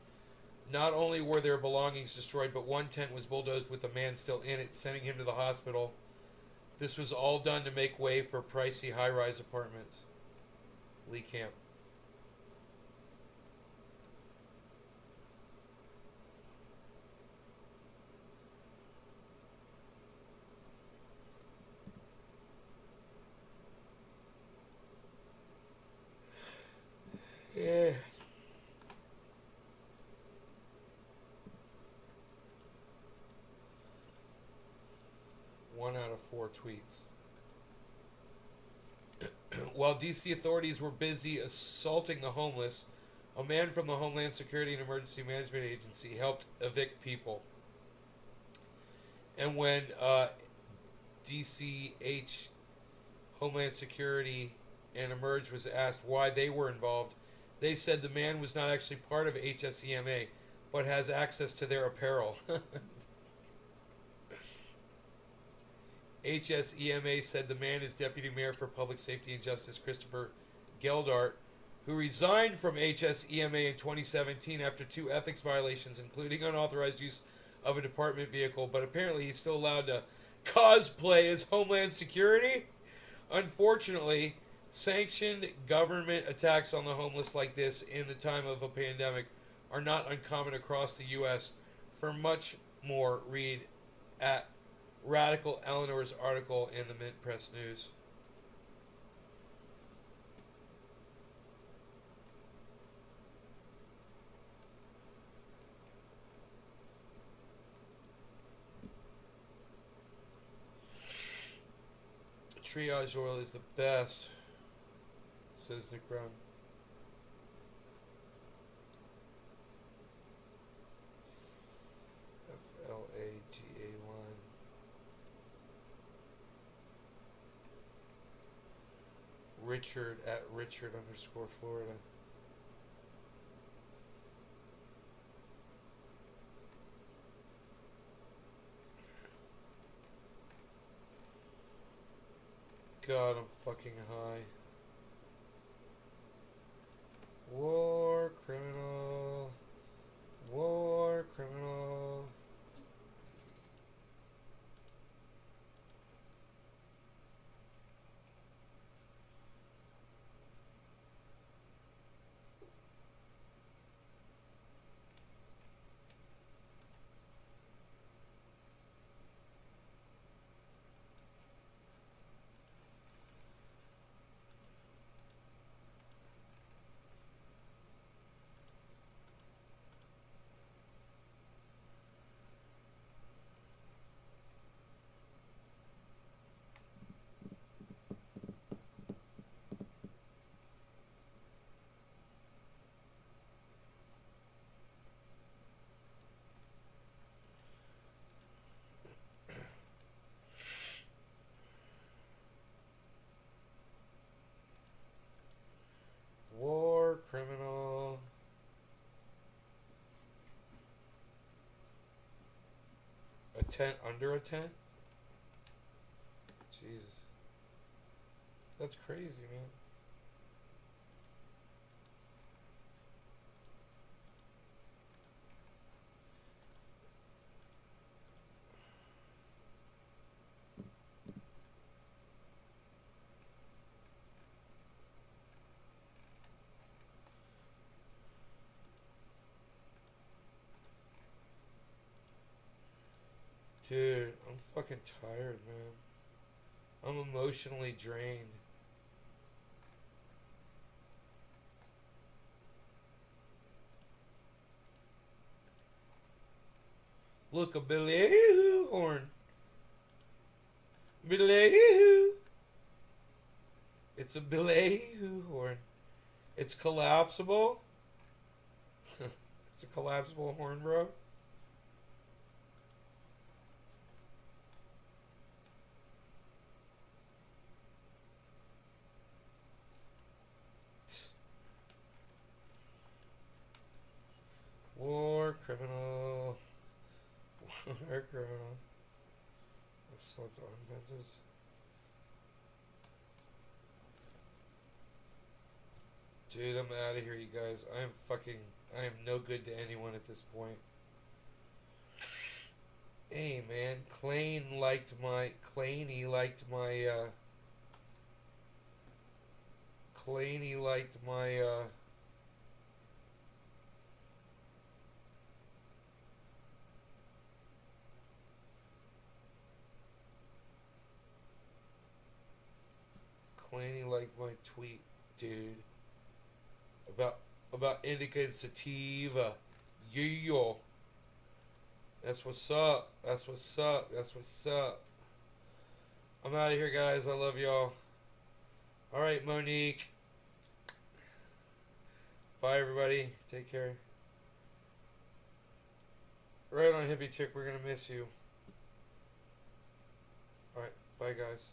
Not only were their belongings destroyed, but one tent was bulldozed with a man still in it, sending him to the hospital. This was all done to make way for pricey high-rise apartments. Lee Camp. Yeah. One out of 4 tweets. While DC authorities were busy assaulting the homeless, a man from the Homeland Security and Emergency Management Agency helped evict people. And when DCH, Homeland Security, and Emerge was asked why they were involved, they said the man was not actually part of HSEMA, but has access to their apparel. HSEMA said the man is Deputy Mayor for Public Safety and Justice Christopher Geldart, who resigned from HSEMA in 2017 after 2 ethics violations, including unauthorized use of a department vehicle, but apparently he's still allowed to cosplay as Homeland Security. Unfortunately, sanctioned government attacks on the homeless like this in the time of a pandemic are not uncommon across the U.S. For much more, read at Radical Eleanor's article in the Mint Press News. Triage oil is the best, says Nick Brown. FLAGA line. Richard at Richard _ Florida. God, I'm fucking high. War criminal. War criminal. War criminal. A tent under a tent? Jesus. That's crazy, man. Dude, I'm fucking tired, man. I'm emotionally drained. Look, a Billy horn. Billy. It's a Billy horn. It's collapsible. It's a collapsible horn, bro. War criminal. War criminal. I've slept on fences. Dude, I'm out of here, you guys. I am no good to anyone at this point. Hey, man. Claney liked my, Claney liked my, Claney liked my tweet, dude. About indica and sativa. Yeah. That's what's up. That's what's up. That's what's up. I'm out of here, guys. I love y'all. Alright, Monique. Bye, everybody. Take care. Right on, hippie chick. We're gonna miss you. Alright. Bye, guys.